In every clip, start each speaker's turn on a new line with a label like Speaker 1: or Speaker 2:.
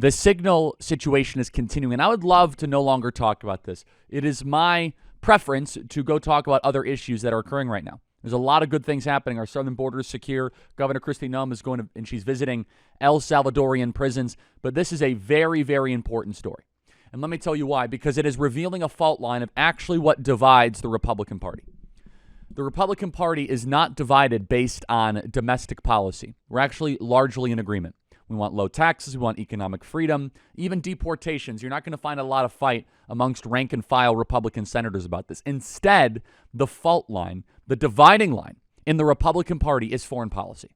Speaker 1: The Signal situation is continuing, and I would love to no longer talk about this. It is my preference to go talk about other issues that are occurring right now. There's a lot of good things happening. Our southern border is secure. Governor Kristi Noem is going to, and she's visiting El Salvadorian prisons. But this is a very, very important story. And let me tell you why. Because it is revealing a fault line of actually what divides the Republican Party. The Republican Party is not divided based on domestic policy. We're actually largely in agreement. We want low taxes. We want economic freedom, even deportations. You're not going to find a lot of fight amongst rank and file Republican senators about this. Instead, the fault line, the dividing line in the Republican Party is foreign policy.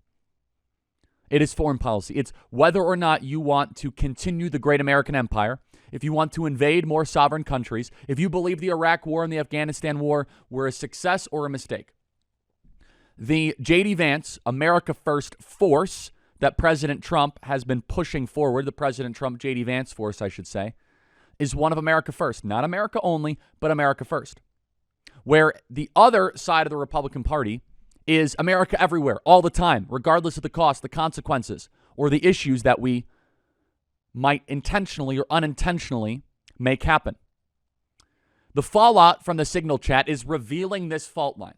Speaker 1: It is foreign policy. It's whether or not you want to continue the great American empire, if you want to invade more sovereign countries, if you believe the Iraq War and the Afghanistan War were a success or a mistake. The J.D. Vance America First force that President Trump has been pushing forward, the President Trump J.D. Vance force, I should say, is one of America First. Not America only, but America First. Where the other side of the Republican Party is America everywhere, all the time, regardless of the cost, the consequences, or the issues that we might intentionally or unintentionally make happen. The fallout from the Signal chat is revealing this fault line.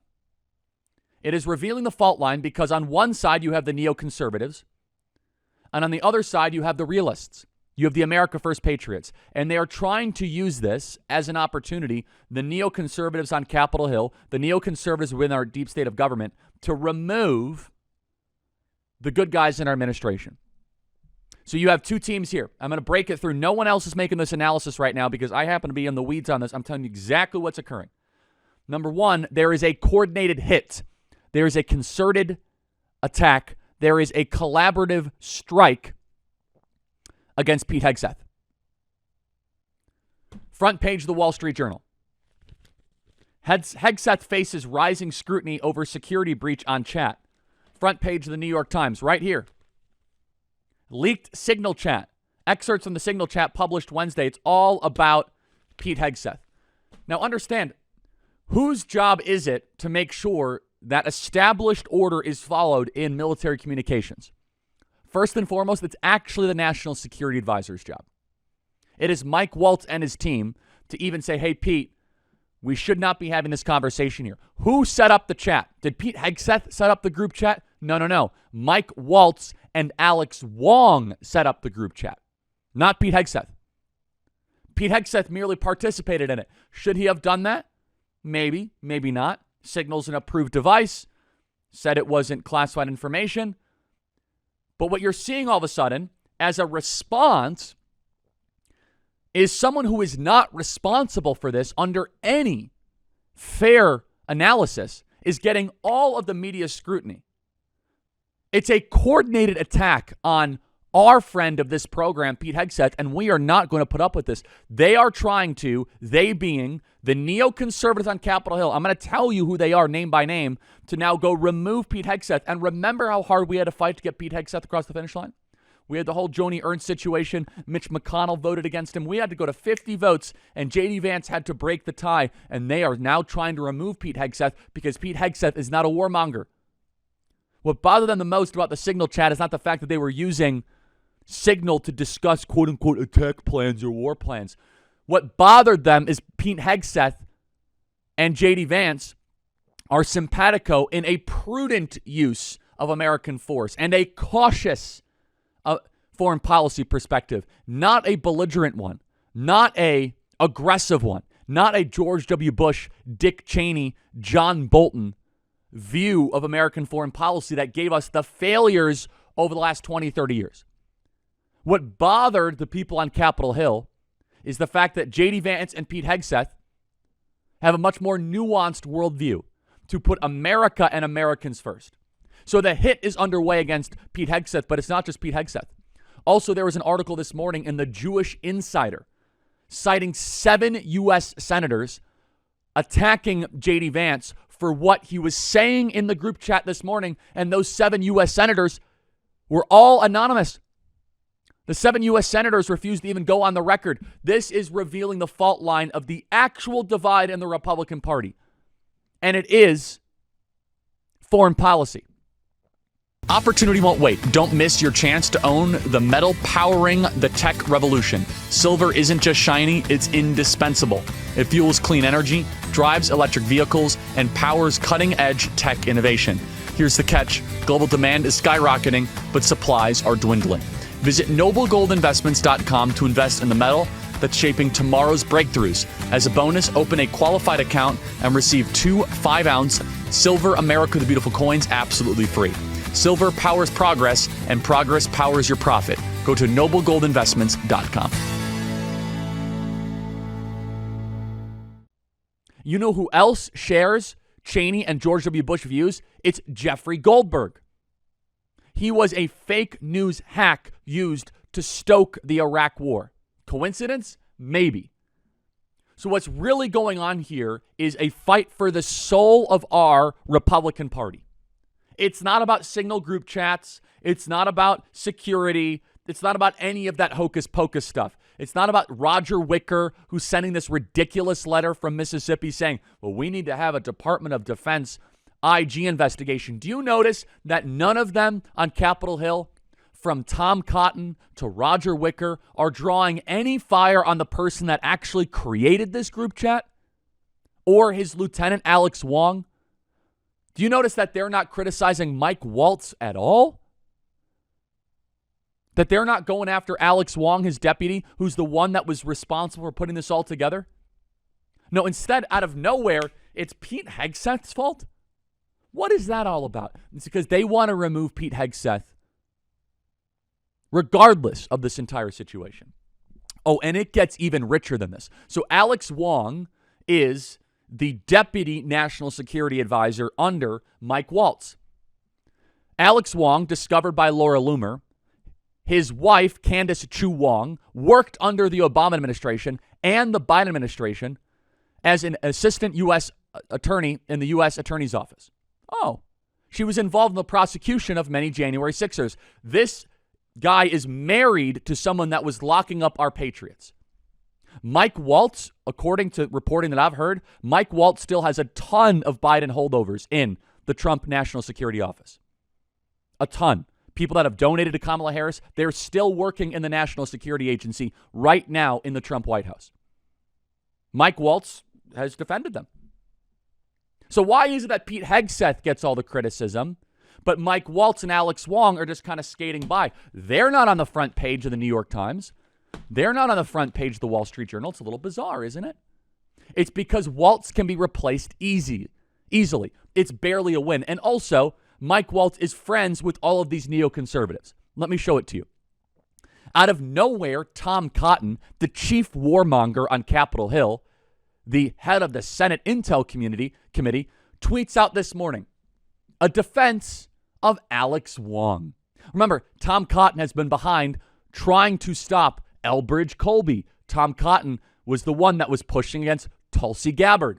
Speaker 1: It is revealing the fault line because on one side you have the neoconservatives, and on the other side you have the realists. You have the America First patriots, and they are trying to use this as an opportunity, the neoconservatives on Capitol Hill, the neoconservatives within our deep state of government, to remove the good guys in our administration. So you have two teams here. I'm going to break it through. No one else is making this analysis right now because I happen to be in the weeds on this. I'm telling you exactly what's occurring. Number one, there is a coordinated hit. There is a concerted attack. There is a collaborative strike against Pete Hegseth. Front page of the Wall Street Journal. Hegseth faces rising scrutiny over security breach on chat. Front page of the New York Times, right here. Leaked Signal chat. Excerpts from the Signal chat published Wednesday. It's all about Pete Hegseth. Now understand, whose job is it to make sure that established order is followed in military communications? First and foremost, it's actually the National Security Advisor's job. It is Mike Waltz and his team to even say, hey, Pete, we should not be having this conversation here. Who set up the chat? Did Pete Hegseth set up the group chat? No. Mike Waltz and Alex Wong set up the group chat, not Pete Hegseth. Pete Hegseth merely participated in it. Should he have done that? Maybe, maybe not. Signal's an approved device. Said it wasn't classified information. But what you're seeing all of a sudden as a response is someone who is not responsible for this under any fair analysis is getting all of the media scrutiny. It's a coordinated attack on our friend of this program, Pete Hegseth, and we are not going to put up with this. They are trying to, they being the neoconservatives on Capitol Hill, I'm going to tell you who they are name by name, to now go remove Pete Hegseth. And remember how hard we had to fight to get Pete Hegseth across the finish line? We had the whole Joni Ernst situation. Mitch McConnell voted against him. We had to go to 50 votes, and J.D. Vance had to break the tie, and they are now trying to remove Pete Hegseth because Pete Hegseth is not a warmonger. What bothered them the most about the Signal chat is not the fact that they were using Signal to discuss quote-unquote attack plans or war plans. What bothered them is Pete Hegseth and J.D. Vance are simpatico in a prudent use of American force and a cautious foreign policy perspective, not a belligerent one, not a aggressive one, not a George W. Bush, Dick Cheney, John Bolton view of American foreign policy that gave us the failures over the last 20, 30 years. What bothered the people on Capitol Hill is the fact that J.D. Vance and Pete Hegseth have a much more nuanced worldview to put America and Americans first. So the hit is underway against Pete Hegseth, but it's not just Pete Hegseth. Also, there was an article this morning in the Jewish Insider citing 7 U.S. senators attacking J.D. Vance for what he was saying in the group chat this morning, and those 7 U.S. senators were all anonymous. The 7 U.S. senators refused to even go on the record. This is revealing the fault line of the actual divide in the Republican Party. And it is foreign policy. Opportunity won't wait. Don't miss your chance to own the metal powering the tech revolution. Silver isn't just shiny, it's indispensable. It fuels clean energy, drives electric vehicles, and powers cutting-edge tech innovation. Here's the catch. Global demand is skyrocketing, but supplies are dwindling. Visit noblegoldinvestments.com to invest in the metal that's shaping tomorrow's breakthroughs. As a bonus, open a qualified account and receive 2 5-ounce Silver America the Beautiful coins absolutely free. Silver powers progress, and progress powers your profit. Go to noblegoldinvestments.com. You know who else shares Cheney and George W. Bush views? It's Jeffrey Goldberg. He was a fake news hack used to stoke the Iraq War. Coincidence? Maybe. So what's really going on here is a fight for the soul of our Republican Party. It's not about signal group chats. It's not about security. It's not about any of that hocus pocus stuff. It's not about Roger Wicker, who's sending this ridiculous letter from Mississippi saying, well, we need to have a Department of Defense IG investigation. Do you notice that none of them on Capitol Hill, from Tom Cotton to Roger Wicker, are drawing any fire on the person that actually created this group chat or his lieutenant, Alex Wong? Do you notice that they're not criticizing Mike Waltz at all? That they're not going after Alex Wong, his deputy, who's the one that was responsible for putting this all together? No, instead, out of nowhere, it's Pete Hegseth's fault? What is that all about? It's because they want to remove Pete Hegseth regardless of this entire situation. Oh, and it gets even richer than this. So Alex Wong is the deputy national security advisor under Mike Waltz. Alex Wong, discovered by Laura Loomer, his wife, Candace Chu Wong, worked under the Obama administration and the Biden administration as an assistant U.S. attorney in the U.S. Attorney's Office. Oh, she was involved in the prosecution of many January 6ers. This guy is married to someone that was locking up our patriots. Mike Waltz, according to reporting that I've heard, Mike Waltz still has a ton of Biden holdovers in the Trump National Security Office. A ton. People that have donated to Kamala Harris, they're still working in the National Security Agency right now in the Trump White House. Mike Waltz has defended them. So why is it that Pete Hegseth gets all the criticism, but Mike Waltz and Alex Wong are just kind of skating by? They're not on the front page of the New York Times. They're not on the front page of the Wall Street Journal. It's a little bizarre, isn't it? It's because Waltz can be replaced easily. It's barely a win. And also, Mike Waltz is friends with all of these neoconservatives. Let me show it to you. Out of nowhere, Tom Cotton, the chief warmonger on Capitol Hill, the head of the Senate Intel Committee, tweets out this morning a defense of Alex Wong. Remember, Tom Cotton has been behind trying to stop Elbridge Colby. Tom Cotton was the one that was pushing against Tulsi Gabbard.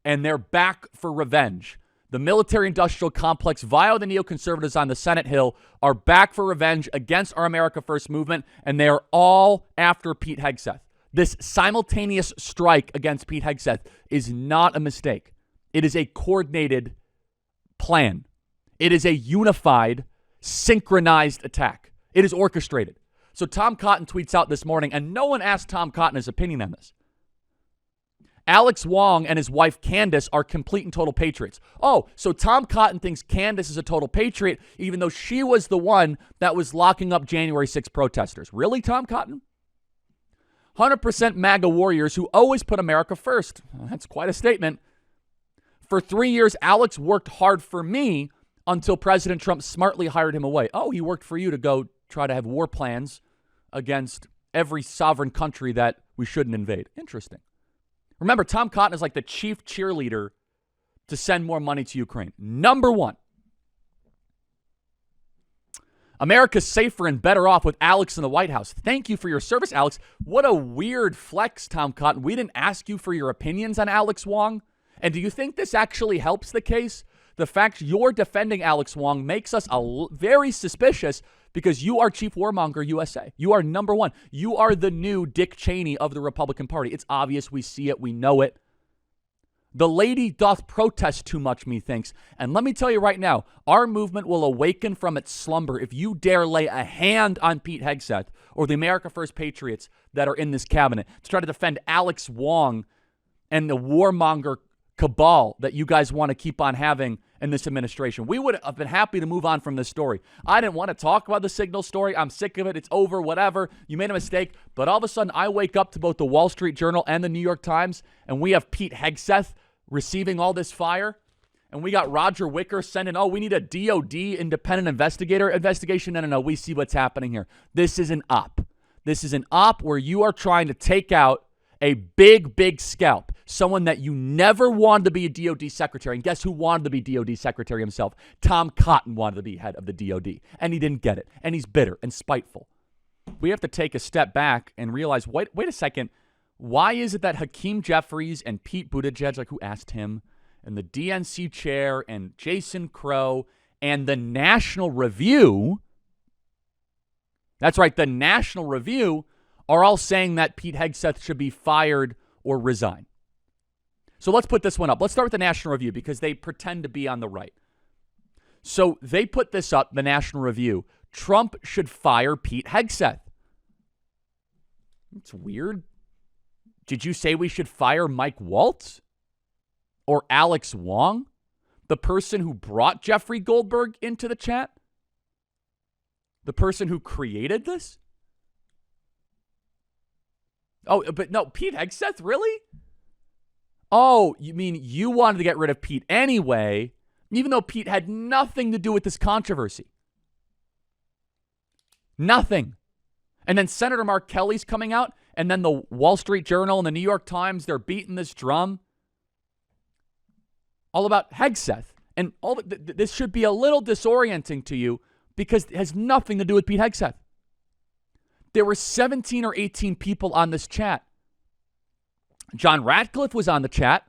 Speaker 1: And they're back for revenge. The military-industrial complex via the neoconservatives on the Senate Hill are back for revenge against our America First movement, and they are all after Pete Hegseth. This simultaneous strike against Pete Hegseth is not a mistake. It is a coordinated plan. It is a unified, synchronized attack. It is orchestrated. So Tom Cotton tweets out this morning, and no one asked Tom Cotton his opinion on this. Alex Wong and his wife Candace are complete and total patriots. Oh, so Tom Cotton thinks Candace is a total patriot, even though she was the one that was locking up January 6 protesters. Really, Tom Cotton? 100% MAGA warriors who always put America first. That's quite a statement. For 3 years, Alex worked hard for me until President Trump smartly hired him away. Oh, he worked for you to go try to have war plans against every sovereign country that we shouldn't invade. Interesting. Remember, Tom Cotton is like the chief cheerleader to send more money to Ukraine. Number one. America's safer and better off with Alex in the White House. Thank you for your service, Alex. What a weird flex, Tom Cotton. We didn't ask you for your opinions on Alex Wong. And do you think this actually helps the case? The fact you're defending Alex Wong makes us very suspicious because you are Chief Warmonger USA. You are number one. You are the new Dick Cheney of the Republican Party. It's obvious. We see it. We know it. The lady doth protest too much, methinks. And let me tell you right now, our movement will awaken from its slumber if you dare lay a hand on Pete Hegseth or the America First Patriots that are in this cabinet to try to defend Alex Wong and the warmonger cabal that you guys want to keep on having in this administration. We would have been happy to move on from this story. I didn't want to talk about the Signal story. I'm sick of it. It's over, whatever. You made a mistake. But all of a sudden, I wake up to both the Wall Street Journal and the New York Times, and we have Pete Hegseth receiving all this fire. And we got Roger Wicker sending, we need a DOD independent investigation. No, we see what's happening here. This is an op. This is an op where you are trying to take out a big scalp, someone that you never wanted to be a DOD secretary. And guess who wanted to be DOD secretary himself? Tom Cotton wanted to be head of the DOD, and he didn't get it. And he's bitter and spiteful. We have to take a step back and realize, wait a second, why is it that Hakeem Jeffries and Pete Buttigieg, like who asked him, and the DNC chair and Jason Crow and the National Review, that's right, the National Review, are all saying that Pete Hegseth should be fired or resign. So let's put this one up. Let's start with the National Review because they pretend to be on the right. So they put this up, the National Review. Trump should fire Pete Hegseth. It's weird. Did you say we should fire Mike Waltz? Or Alex Wong? The person who brought Jeffrey Goldberg into the chat? The person who created this? Oh, but no, Pete Hegseth, really? Oh, you mean you wanted to get rid of Pete anyway, even though Pete had nothing to do with this controversy? Nothing. And then Senator Mark Kelly's coming out, and then the Wall Street Journal and the New York Times, they're beating this drum all about Hegseth. And all this should be a little disorienting to you because it has nothing to do with Pete Hegseth. There were 17 or 18 people on this chat. John Ratcliffe was on the chat.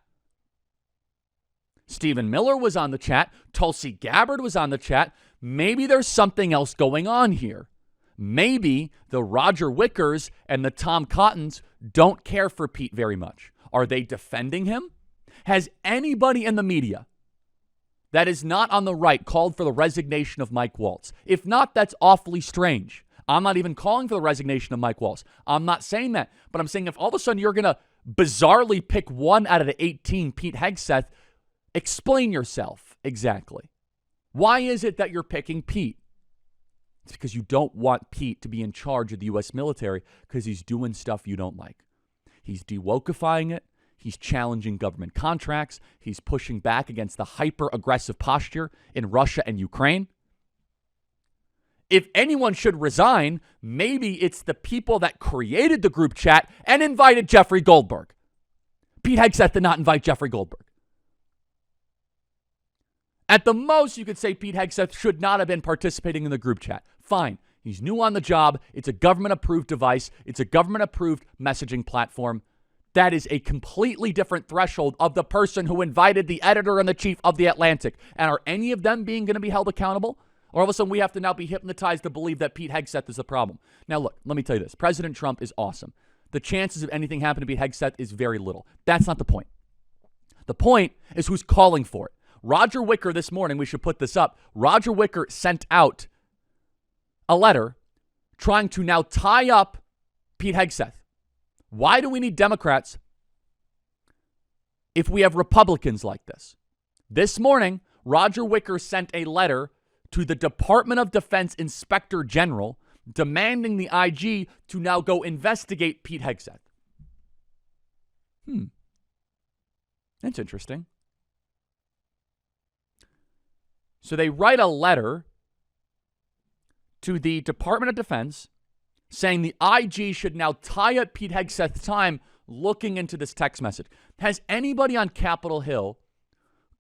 Speaker 1: Stephen Miller was on the chat. Tulsi Gabbard was on the chat. Maybe there's something else going on here. Maybe the Roger Wickers and the Tom Cottons don't care for Pete very much. Are they defending him? Has anybody in the media that is not on the right called for the resignation of Mike Waltz? If not, that's awfully strange. I'm not even calling for the resignation of Mike Waltz. I'm not saying that. But I'm saying if all of a sudden you're going to bizarrely pick one out of the 18, Pete Hegseth, explain yourself exactly. Why is it that you're picking Pete? It's because you don't want Pete to be in charge of the U.S. military because he's doing stuff you don't like. He's de-wokifying it. He's challenging government contracts. He's pushing back against the hyper-aggressive posture in Russia and Ukraine. If anyone should resign, maybe it's the people that created the group chat and invited Jeffrey Goldberg. Pete Hegseth did not invite Jeffrey Goldberg. At the most, you could say Pete Hegseth should not have been participating in the group chat. Fine. He's new on the job. It's a government-approved device. It's a government-approved messaging platform. That is a completely different threshold of the person who invited the editor-in-chief of The Atlantic. And are any of them going to be held accountable? Or all of a sudden we have to now be hypnotized to believe that Pete Hegseth is the problem. Now look, let me tell you this. President Trump is awesome. The chances of anything happening to Pete Hegseth is very little. That's not the point. The point is who's calling for it. Roger Wicker this morning, we should put this up. Roger Wicker sent out a letter trying to now tie up Pete Hegseth. Why do we need Democrats if we have Republicans like this? This morning, Roger Wicker sent a letter to the Department of Defense Inspector General demanding the IG to now go investigate Pete Hegseth. That's interesting. So they write a letter to the Department of Defense saying the IG should now tie up Pete Hegseth's time looking into this text message. Has anybody on Capitol Hill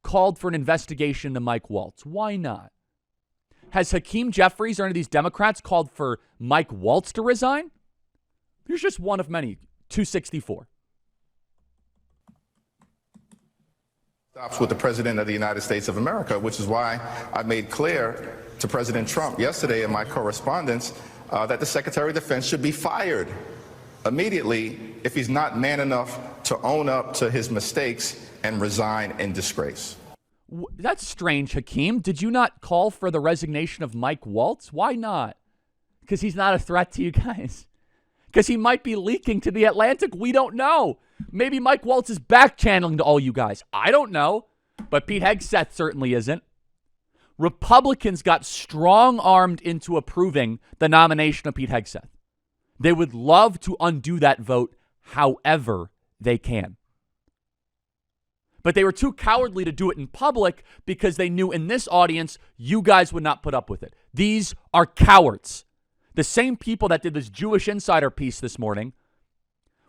Speaker 1: called for an investigation to Mike Waltz? Why not? Has Hakeem Jeffries or any of these Democrats called for Mike Waltz to resign? Here's just one of many, 264.
Speaker 2: Stops with the President of the United States of America, which is why I made clear to President Trump yesterday in my correspondence that the Secretary of Defense should be fired immediately if he's not man enough to own up to his mistakes and resign in disgrace.
Speaker 1: That's strange, Hakeem. Did you not call for the resignation of Mike Waltz? Why not? Because he's not a threat to you guys. Because he might be leaking to the Atlantic. We don't know. Maybe Mike Waltz is back channeling to all you guys. I don't know. But Pete Hegseth certainly isn't. Republicans got strong-armed into approving the nomination of Pete Hegseth. They would love to undo that vote however they can. But they were too cowardly to do it in public because they knew in this audience, you guys would not put up with it. These are cowards. The same people that did this Jewish Insider piece this morning,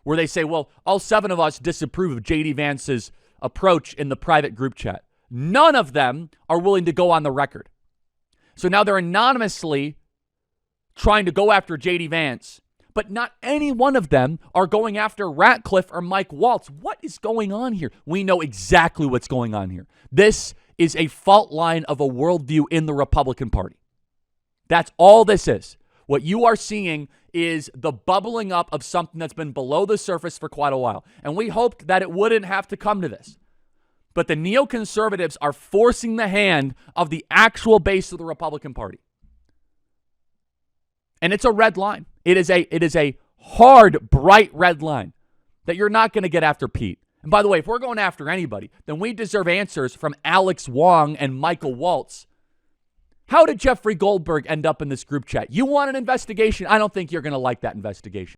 Speaker 1: where they say, well, all 7 of us disapprove of J.D. Vance's approach in the private group chat. None of them are willing to go on the record. So now they're anonymously trying to go after J.D. Vance, but not any one of them are going after Ratcliffe or Mike Waltz. What is going on here? We know exactly what's going on here. This is a fault line of a worldview in the Republican Party. That's all this is. What you are seeing is the bubbling up of something that's been below the surface for quite a while. And we hoped that it wouldn't have to come to this. But the neoconservatives are forcing the hand of the actual base of the Republican Party. And it's a red line. It is a hard, bright red line that you're not going to get after Pete. And by the way, if we're going after anybody, then we deserve answers from Alex Wong and Michael Waltz. How did Jeffrey Goldberg end up in this group chat? You want an investigation? I don't think you're going to like that investigation.